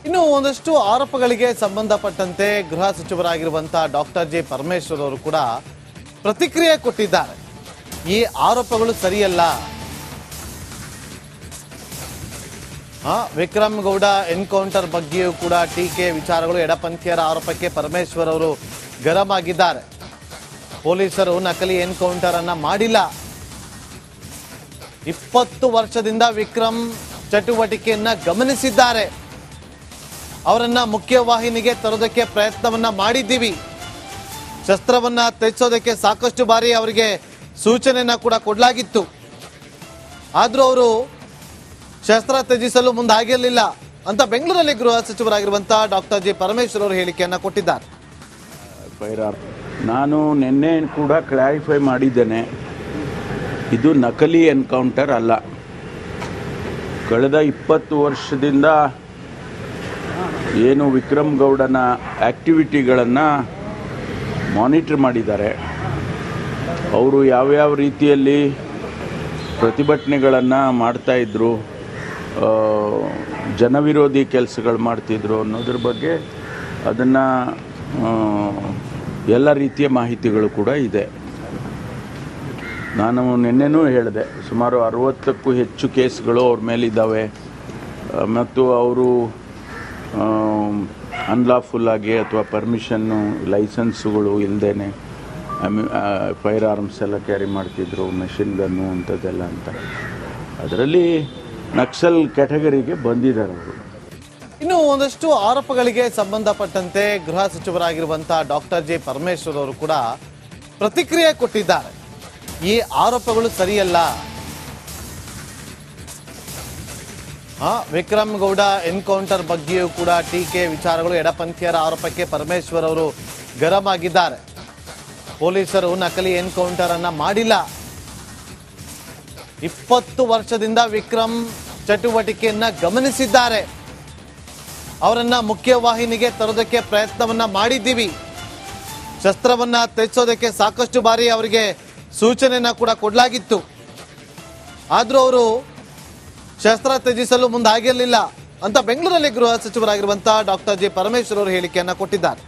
ಇನ್ನು ಒಂದಷ್ಟು ಆರೋಪಗಳಿಗೆ ಸಂಬಂಧಪಟ್ಟಂತೆ ಗೃಹ ಸಚಿವರಾಗಿರುವಂತಹ ಡಾಕ್ಟರ್ ಜಿ ಪರಮೇಶ್ವರ್ ಅವರು ಕೂಡ ಪ್ರತಿಕ್ರಿಯೆ ಕೊಟ್ಟಿದ್ದಾರೆ. ಈ ಆರೋಪಗಳು ಸರಿಯಲ್ಲ. ವಿಕ್ರಮ್ ಗೌಡ ಎನ್ಕೌಂಟರ್ ಬಗ್ಗೆಯೂ ಕೂಡ ಟೀಕೆ ವಿಚಾರಗಳು, ಎಡಪಂಥೀಯರ ಆರೋಪಕ್ಕೆ ಪರಮೇಶ್ವರ್ ಅವರು ಗರಂ ಆಗಿದ್ದಾರೆ. ಪೊಲೀಸರು ನಕಲಿ ಎನ್ಕೌಂಟರ್ ಅನ್ನ ಮಾಡಿಲ್ಲ. 20 ವರ್ಷದಿಂದ ವಿಕ್ರಮ್ ಚಟುವಟಿಕೆಯನ್ನ ಗಮನಿಸಿದ್ದಾರೆ. ಅವರನ್ನ ಮುಖ್ಯವಾಹಿನಿಗೆ ತರೋದಕ್ಕೆ ಪ್ರಯತ್ನವನ್ನ ಮಾಡಿದ್ದೀವಿ. ಶಸ್ತ್ರವನ್ನ ತ್ಯಜಿಸೋದಕ್ಕೆ ಸಾಕಷ್ಟು ಬಾರಿ ಅವರಿಗೆ ಸೂಚನೆಯನ್ನ ಕೂಡ ಕೊಡಲಾಗಿತ್ತು. ಆದ್ರೂ ಅವರು ಶಸ್ತ್ರ ತ್ಯಜಿಸಲು ಮುಂದಾಗಿರಲಿಲ್ಲ ಅಂತ ಬೆಂಗಳೂರಲ್ಲಿ ಗೃಹ ಸಚಿವರಾಗಿರುವಂತಹ ಡಾಕ್ಟರ್ ಜಿ ಪರಮೇಶ್ವರ್ ಅವರು ಹೇಳಿಕೆಯನ್ನ ಕೊಟ್ಟಿದ್ದಾರೆ. ನಾನು ನಿನ್ನೆ ಕೂಡ ಕ್ಲಾರಿಫೈ ಮಾಡಿದ್ದೇನೆ, ಇದು ನಕಲಿ ಎನ್ಕೌಂಟರ್ ಅಲ್ಲ. ಕಳೆದ 20 ವರ್ಷದಿಂದ ಏನು ವಿಕ್ರಮ್ ಗೌಡನ ಆ್ಯಕ್ಟಿವಿಟಿಗಳನ್ನು ಮಾನಿಟರ್ ಮಾಡಿದ್ದಾರೆ. ಅವರು ಯಾವ್ಯಾವ ರೀತಿಯಲ್ಲಿ ಪ್ರತಿಭಟನೆಗಳನ್ನು ಮಾಡ್ತಾಯಿದ್ರು, ಜನವಿರೋಧಿ ಕೆಲಸಗಳು ಮಾಡ್ತಿದ್ರು ಅನ್ನೋದ್ರ ಬಗ್ಗೆ ಅದನ್ನು ಎಲ್ಲ ರೀತಿಯ ಮಾಹಿತಿಗಳು ಕೂಡ ಇದೆ. ನಾನು ನಿನ್ನೆನೂ ಹೇಳಿದೆ, ಸುಮಾರು 60ಕ್ಕೂ ಹೆಚ್ಚು ಕೇಸ್ಗಳು ಅವ್ರ ಮೇಲಿದ್ದಾವೆ ಮತ್ತು ಅವರು ಅನ್ಲಾಫುಲ್ ಆಗಿ ಅಥವಾ ಪರ್ಮಿಷನ್ನು ಲೈಸೆನ್ಸುಗಳು ಇಲ್ಲದೇ ಫೈರ್ ಆರ್ಮ್ಸ್ ಎಲ್ಲ ಕ್ಯಾರಿ ಮಾಡ್ತಿದ್ರು, ಮೆಷಿನ್ ಗನ್ನು ಅಂಥದ್ದೆಲ್ಲ ಅಂತ. ಅದರಲ್ಲಿ ನಕ್ಸಲ್ ಕ್ಯಾಟಗರಿಗೆ ಬಂದಿದ್ದಾರೆ ಅವರು. ಇನ್ನು ಒಂದಷ್ಟು ಆರೋಪಗಳಿಗೆ ಸಂಬಂಧಪಟ್ಟಂತೆ ಗೃಹ ಸಚಿವರಾಗಿರುವಂತಹ ಡಾಕ್ಟರ್ ಜಿ ಪರಮೇಶ್ವರ್ ಅವರು ಕೂಡ ಪ್ರತಿಕ್ರಿಯೆ ಕೊಟ್ಟಿದ್ದಾರೆ. ಈ ಆರೋಪಗಳು ಸರಿಯಲ್ಲ. ವಿಕ್ರಮ್ ಗೌಡ ಎನ್ಕೌಂಟರ್ ಬಗ್ಗೆಯೂ ಕೂಡ ಟೀಕೆ ವಿಚಾರಗಳು, ಎಡಪಂಥೀಯರ ಆರೋಪಕ್ಕೆ ಪರಮೇಶ್ವರ್ ಅವರು ಗರಂ ಆಗಿದ್ದಾರೆ. ಪೊಲೀಸರು ನಕಲಿ ಎನ್ಕೌಂಟರ್ ಅನ್ನ ಮಾಡಿಲ್ಲ. 20 ವರ್ಷದಿಂದ ವಿಕ್ರಮ್ ಚಟುವಟಿಕೆಯನ್ನ ಗಮನಿಸಿದ್ದಾರೆ. ಅವರನ್ನ ಮುಖ್ಯವಾಹಿನಿಗೆ ತರೋದಕ್ಕೆ ಪ್ರಯತ್ನವನ್ನ ಮಾಡಿದ್ದೀವಿ. ಶಸ್ತ್ರವನ್ನ ತ್ಯಜಿಸೋದಕ್ಕೆ ಸಾಕಷ್ಟು ಬಾರಿ ಅವರಿಗೆ ಸೂಚನೆಯನ್ನ ಕೂಡ ಕೊಡಲಾಗಿತ್ತು. ಆದ್ರೂ ಅವರು ಶಸ್ತ್ರ ತ್ಯಜಿಸಲು ಮುಂದಾಗಿರಲಿಲ್ಲ ಅಂತ ಬೆಂಗಳೂರಲ್ಲಿ ಗೃಹ ಸಚಿವರಾಗಿರುವಂತಹ ಡಾಕ್ಟರ್ ಜಿ ಪರಮೇಶ್ವರ್ ಅವರು ಹೇಳಿಕೆಯನ್ನ ಕೊಟ್ಟಿದ್ದಾರೆ.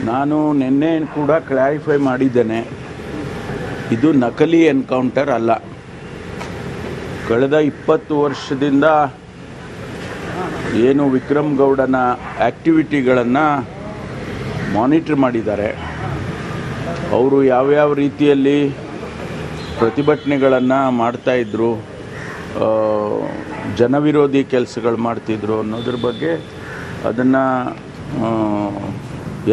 ನಾನು ನಿನ್ನೆ ಕೂಡ ಕ್ಲಾರಿಫೈ ಮಾಡಿದ್ದೇನೆ, ಇದು ನಕಲಿ ಎನ್ಕೌಂಟರ್ ಅಲ್ಲ. ಕಳೆದ 20 ವರ್ಷದಿಂದ ಏನು ವಿಕ್ರಮ್ ಗೌಡನ ಆ್ಯಕ್ಟಿವಿಟಿಗಳನ್ನು ಮಾನಿಟರ್ ಮಾಡಿದ್ದಾರೆ. ಅವರು ಯಾವ್ಯಾವ ರೀತಿಯಲ್ಲಿ ಪ್ರತಿಭಟನೆಗಳನ್ನು ಮಾಡ್ತಾಯಿದ್ರು, ಜನವಿರೋಧಿ ಕೆಲಸಗಳು ಮಾಡ್ತಿದ್ರು ಅನ್ನೋದ್ರ ಬಗ್ಗೆ ಅದನ್ನು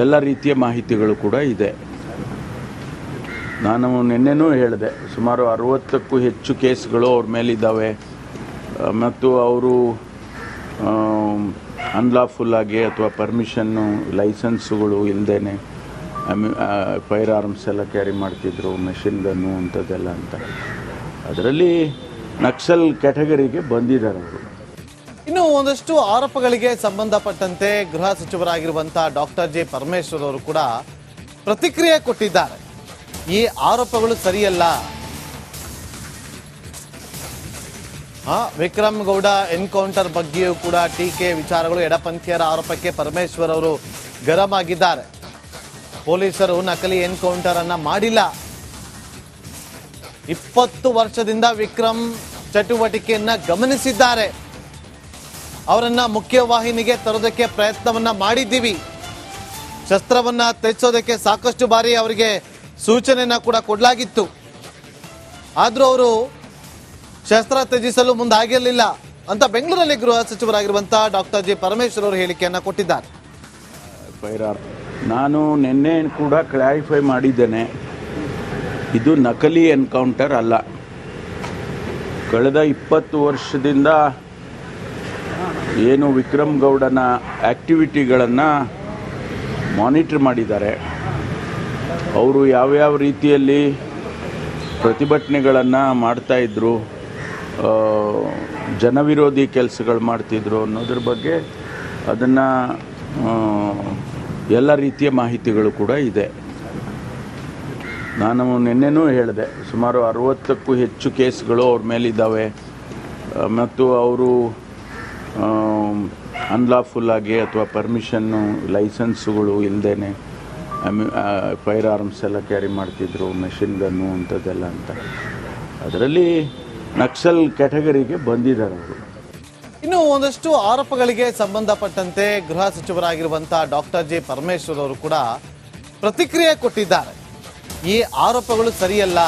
ಎಲ್ಲ ರೀತಿಯ ಮಾಹಿತಿಗಳು ಕೂಡ ಇದೆ. ನಾನು ನಿನ್ನೆನೂ ಹೇಳಿದೆ, ಸುಮಾರು 60ಕ್ಕೂ ಹೆಚ್ಚು ಕೇಸ್ಗಳು ಅವ್ರ ಮೇಲಿದ್ದಾವೆ ಮತ್ತು ಅವರು ಅನ್ಲಾಫುಲ್ ಆಗಿ ಅಥವಾ ಪರ್ಮಿಷನ್ನು ಲೈಸೆನ್ಸುಗಳು ಇಲ್ಲದೇ ಫೈರ್ ಆರ್ಮ್ಸ್ ಎಲ್ಲ ಕ್ಯಾರಿ ಮಾಡ್ತಿದ್ರು, ಮೆಷಿನ್ ಗನ್ನು ಅಂಥದ್ದೆಲ್ಲ ಅಂತ. ಅದರಲ್ಲಿ ನಕ್ಸಲ್ ಕ್ಯಾಟಗರಿಗೆ ಬಂದಿದ್ದಾರೆ ಅವರು. ಇನ್ನು ಒಂದಷ್ಟು ಆರೋಪಗಳಿಗೆ ಸಂಬಂಧಪಟ್ಟಂತೆ ಗೃಹ ಸಚಿವರಾಗಿರುವಂತಹ ಡಾಕ್ಟರ್ ಜಿ ಪರಮೇಶ್ವರ್ ಅವರು ಕೂಡ ಪ್ರತಿಕ್ರಿಯೆ ಕೊಟ್ಟಿದ್ದಾರೆ. ಈ ಆರೋಪಗಳು ಸರಿಯಲ್ಲ. ವಿಕ್ರಮ್ ಗೌಡ ಎನ್ಕೌಂಟರ್ ಬಗ್ಗೆಯೂ ಕೂಡ ಟೀಕೆ ವಿಚಾರಗಳು, ಎಡಪಂಥೀಯರ ಆರೋಪಕ್ಕೆ ಪರಮೇಶ್ವರ್ ಅವರು ಗರಂ ಆಗಿದ್ದಾರೆ. ಪೊಲೀಸರು ನಕಲಿ ಎನ್ಕೌಂಟರ್ ಅನ್ನ ಮಾಡಿಲ್ಲ. 20 ವರ್ಷದಿಂದ ವಿಕ್ರಮ್ ಚಟುವಟಿಕೆಯನ್ನ ಗಮನಿಸಿದ್ದಾರೆ. ಅವರನ್ನ ಮುಖ್ಯವಾಹಿನಿಗೆ ತರೋದಕ್ಕೆ ಪ್ರಯತ್ನವನ್ನ ಮಾಡಿದ್ದೀವಿ. ಶಸ್ತ್ರವನ್ನ ತ್ಯಜಿಸೋದಕ್ಕೆ ಸಾಕಷ್ಟು ಬಾರಿ ಅವರಿಗೆ ಸೂಚನೆಯನ್ನ ಕೂಡ ಕೊಡಲಾಗಿತ್ತು. ಆದ್ರೂ ಅವರು ಶಸ್ತ್ರ ತ್ಯಜಿಸಲು ಮುಂದಾಗಿರಲಿಲ್ಲ ಅಂತ ಬೆಂಗಳೂರಲ್ಲಿ ಗೃಹ ಸಚಿವರಾಗಿರುವಂತಹ ಡಾಕ್ಟರ್ ಜಿ ಪರಮೇಶ್ವರ್ ಅವರು ಹೇಳಿಕೆಯನ್ನ ಕೊಟ್ಟಿದ್ದಾರೆ. ನಾನು ನಿನ್ನೆ ಕೂಡ ಕ್ಲಾರಿಫೈ ಮಾಡಿದ್ದೇನೆ, ಇದು ನಕಲಿ ಎನ್ಕೌಂಟರ್ ಅಲ್ಲ. ಕಳೆದ 20 ವರ್ಷದಿಂದ ಏನು ವಿಕ್ರಮ್ ಗೌಡನ ಆ್ಯಕ್ಟಿವಿಟಿಗಳನ್ನು ಮಾನಿಟರ್ ಮಾಡಿದ್ದಾರೆ. ಅವರು ಯಾವ್ಯಾವ ರೀತಿಯಲ್ಲಿ ಪ್ರತಿಭಟನೆಗಳನ್ನು ಮಾಡ್ತಾಯಿದ್ರು, ಜನವಿರೋಧಿ ಕೆಲಸಗಳು ಮಾಡ್ತಿದ್ರು ಅನ್ನೋದ್ರ ಬಗ್ಗೆ ಅದನ್ನು ಎಲ್ಲ ರೀತಿಯ ಮಾಹಿತಿಗಳು ಕೂಡ ಇದೆ. ನಾನು ನಿನ್ನೆನೂ ಹೇಳಿದೆ, ಸುಮಾರು 60ಕ್ಕೂ ಹೆಚ್ಚು ಕೇಸ್ಗಳು ಅವ್ರ ಮೇಲಿದ್ದಾವೆ ಮತ್ತು ಅವರು ಅನ್ಲಾಫುಲ್ ಆಗಿ ಅಥವಾ ಪರ್ಮಿಷನ್ನು ಲೈಸೆನ್ಸುಗಳು ಇಲ್ಲದೇ ಫೈರ್ ಆರ್ಮ್ಸ್ ಎಲ್ಲ ಕ್ಯಾರಿ ಮಾಡ್ತಿದ್ರು, ಮೆಷಿನ್ ಗನ್ನು ಅಂಥದ್ದೆಲ್ಲ ಅಂತ. ಅದರಲ್ಲಿ ನಕ್ಸಲ್ ಕ್ಯಾಟಗರಿಗೆ ಬಂದಿದ್ದಾರೆ ಅವರು. ಇನ್ನು ಒಂದಷ್ಟು ಆರೋಪಗಳಿಗೆ ಸಂಬಂಧಪಟ್ಟಂತೆ ಗೃಹ ಸಚಿವರಾಗಿರುವಂತಹ ಡಾಕ್ಟರ್ ಜಿ ಪರಮೇಶ್ವರ್ ಅವರು ಕೂಡ ಪ್ರತಿಕ್ರಿಯೆ ಕೊಟ್ಟಿದ್ದಾರೆ. ಈ ಆರೋಪಗಳು ಸರಿಯಲ್ಲ.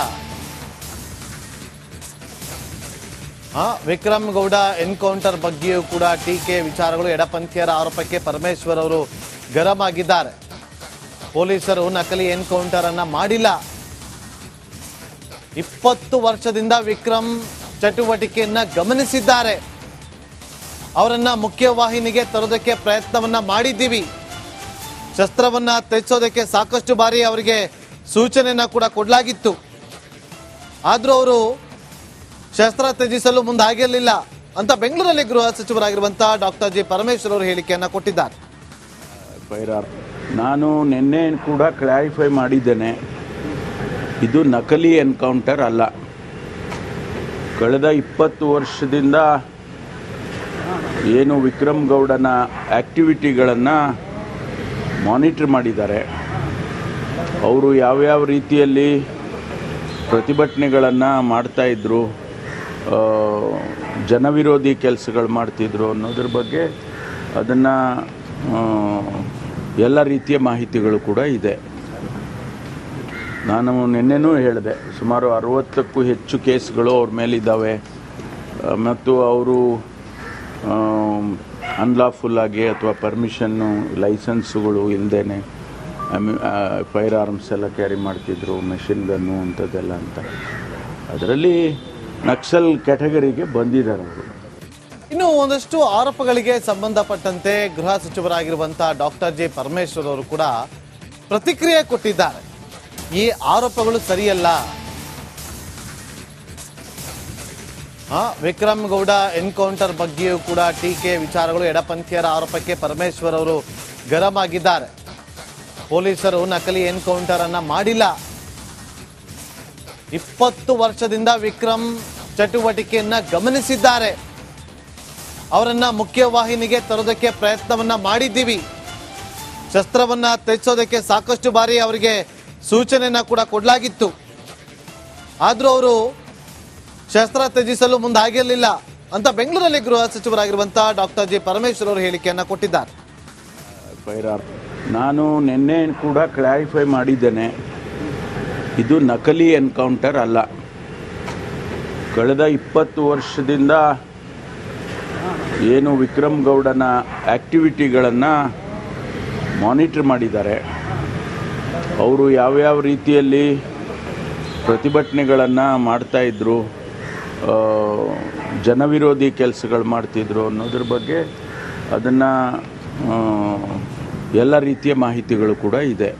ವಿಕ್ರಮ್ ಗೌಡ ಎನ್ಕೌಂಟರ್ ಬಗ್ಗೆಯೂ ಕೂಡ ಟೀಕೆ, ವಿಚಾರಗಳು, ಎಡಪಂಥೀಯರ ಆರೋಪಕ್ಕೆ ಪರಮೇಶ್ವರ್ ಅವರು ಗರಂ ಆಗಿದ್ದಾರೆ. ಪೊಲೀಸರು ನಕಲಿ ಎನ್ಕೌಂಟರ್ ಅನ್ನ ಮಾಡಿಲ್ಲ. 20 ವರ್ಷದಿಂದ ವಿಕ್ರಮ್ ಚಟುವಟಿಕೆಯನ್ನ ಗಮನಿಸಿದ್ದಾರೆ. ಅವರನ್ನ ಮುಖ್ಯವಾಹಿನಿಗೆ ತರೋದಕ್ಕೆ ಪ್ರಯತ್ನವನ್ನ ಮಾಡಿದ್ದೀವಿ. ಶಸ್ತ್ರವನ್ನ ತೆಚ್ಚೋದಕ್ಕೆ ಸಾಕಷ್ಟು ಬಾರಿ ಅವರಿಗೆ ಸೂಚನೆಯನ್ನ ಕೂಡ ಕೊಡಲಾಗಿತ್ತು. ಆದ್ರೂ ಅವರು ಶಸ್ತ್ರ ತ್ಯಜಿಸಲು ಮುಂದಾಗಿರಲಿಲ್ಲ ಅಂತ ಬೆಂಗಳೂರಲ್ಲಿ ಗೃಹ ಸಚಿವರಾಗಿರುವಂತಹ ಡಾಕ್ಟರ್ ಜಿ ಪರಮೇಶ್ವರ್ ಅವರು ಹೇಳಿಕೆಯನ್ನ ಕೊಟ್ಟಿದ್ದಾರೆ. ನಾನು ನಿನ್ನೆ ಕೂಡ ಕ್ಲಾರಿಫೈ ಮಾಡಿದ್ದೇನೆ, ಇದು ನಕಲಿ ಎನ್ಕೌಂಟರ್ ಅಲ್ಲ. ಕಳೆದ 20 ವರ್ಷದಿಂದ ಏನು ವಿಕ್ರಮ್ ಗೌಡನ ಆ್ಯಕ್ಟಿವಿಟಿಗಳನ್ನು ಮಾನಿಟರ್ ಮಾಡಿದ್ದಾರೆ. ಅವರು ಯಾವ್ಯಾವ ರೀತಿಯಲ್ಲಿ ಪ್ರತಿಭಟನೆಗಳನ್ನು ಮಾಡ್ತಾಯಿದ್ರು, ಜನವಿರೋಧಿ ಕೆಲಸಗಳು ಮಾಡ್ತಿದ್ರು ಅನ್ನೋದ್ರ ಬಗ್ಗೆ ಅದನ್ನು ಎಲ್ಲ ರೀತಿಯ ಮಾಹಿತಿಗಳು ಕೂಡ ಇದೆ. ನಾನು ನಿನ್ನೆನೂ ಹೇಳಿದೆ, ಸುಮಾರು 60ಕ್ಕೂ ಹೆಚ್ಚು ಕೇಸ್ಗಳು ಅವ್ರ ಮೇಲಿದ್ದಾವೆ ಮತ್ತು ಅವರು ಅನ್ಲಾಫುಲ್ ಆಗಿ ಅಥವಾ ಪರ್ಮಿಷನ್ನು ಲೈಸೆನ್ಸುಗಳು ಇಲ್ಲದೇ ಫೈರ್ ಆರ್ಮ್ಸ್ ಎಲ್ಲ ಕ್ಯಾರಿ ಮಾಡ್ತಿದ್ರು, ಮೆಷಿನ್ ಗನ್ನು ಅಂಥದ್ದೆಲ್ಲ ಅಂತ. ಅದರಲ್ಲಿ ನಕ್ಸಲ್ ಕ್ಯಾಟಗರಿಗೆ ಬಂದಿದ್ದಾರೆ ಅವರು. ಇನ್ನು ಒಂದಷ್ಟು ಆರೋಪಗಳಿಗೆ ಸಂಬಂಧಪಟ್ಟಂತೆ ಗೃಹ ಸಚಿವರಾಗಿರುವಂತಹ ಡಾಕ್ಟರ್ ಜಿ ಪರಮೇಶ್ವರ್ ಅವರು ಕೂಡ ಪ್ರತಿಕ್ರಿಯೆ ಕೊಟ್ಟಿದ್ದಾರೆ. ಈ ಆರೋಪಗಳು ಸರಿಯಲ್ಲ. ವಿಕ್ರಮ್ ಗೌಡ ಎನ್ಕೌಂಟರ್ ಬಗ್ಗೆಯೂ ಕೂಡ ಟೀಕೆ, ವಿಚಾರಗಳು, ಎಡಪಂಥೀಯರ ಆರೋಪಕ್ಕೆ ಪರಮೇಶ್ವರ್ ಅವರು ಗರಂ ಆಗಿದ್ದಾರೆ. ಪೊಲೀಸರು ನಕಲಿ ಎನ್ಕೌಂಟರ್ ಅನ್ನ ಮಾಡಿಲ್ಲ. 20 ವರ್ಷದಿಂದ ವಿಕ್ರಮ್ ಚಟುವಟಿಕೆಯನ್ನ ಗಮನಿಸಿದ್ದಾರೆ. ಅವರನ್ನ ಮುಖ್ಯವಾಹಿನಿಗೆ ತರೋದಕ್ಕೆ ಪ್ರಯತ್ನವನ್ನ ಮಾಡಿದ್ದೀವಿ. ಶಸ್ತ್ರವನ್ನ ತೆಚ್ಚೋದಕ್ಕೆ ಸಾಕಷ್ಟು ಬಾರಿ ಅವರಿಗೆ ಸೂಚನೆಯನ್ನ ಕೂಡ ಕೊಡಲಾಗಿತ್ತು. ಆದ್ರೂ ಅವರು ಶಸ್ತ್ರ ತ್ಯಜಿಸಲು ಮುಂದಾಗಿರಲಿಲ್ಲ ಅಂತ ಬೆಂಗಳೂರಲ್ಲಿ ಗೃಹ ಸಚಿವರಾಗಿರುವಂತಹ ಡಾಕ್ಟರ್ ಜಿ ಪರಮೇಶ್ವರ್ ಅವರು ಹೇಳಿಕೆಯನ್ನ ಕೊಟ್ಟಿದ್ದಾರೆ. ನಾನು ನಿನ್ನೆ ಕೂಡ ಕ್ಲಾರಿಫೈ ಮಾಡಿದ್ದೇನೆ, ಇದು ನಕಲಿ ಎನ್ಕೌಂಟರ್ ಅಲ್ಲ. ಕಳೆದ 20 ವರ್ಷದಿಂದ ಏನು ವಿಕ್ರಮ್ ಗೌಡನ ಆ್ಯಕ್ಟಿವಿಟಿಗಳನ್ನು ಮಾನಿಟರ್ ಮಾಡಿದ್ದಾರೆ. ಅವರು ಯಾವ್ಯಾವ ರೀತಿಯಲ್ಲಿ ಪ್ರತಿಭಟನೆಗಳನ್ನು ಮಾಡ್ತಾಯಿದ್ರು, ಜನವಿರೋಧಿ ಕೆಲಸಗಳು ಮಾಡ್ತಿದ್ರು ಅನ್ನೋದ್ರ ಬಗ್ಗೆ ಅದನ್ನು ಎಲ್ಲ ರೀತಿಯ ಮಾಹಿತಿಗಳು ಕೂಡ ಇದೆ.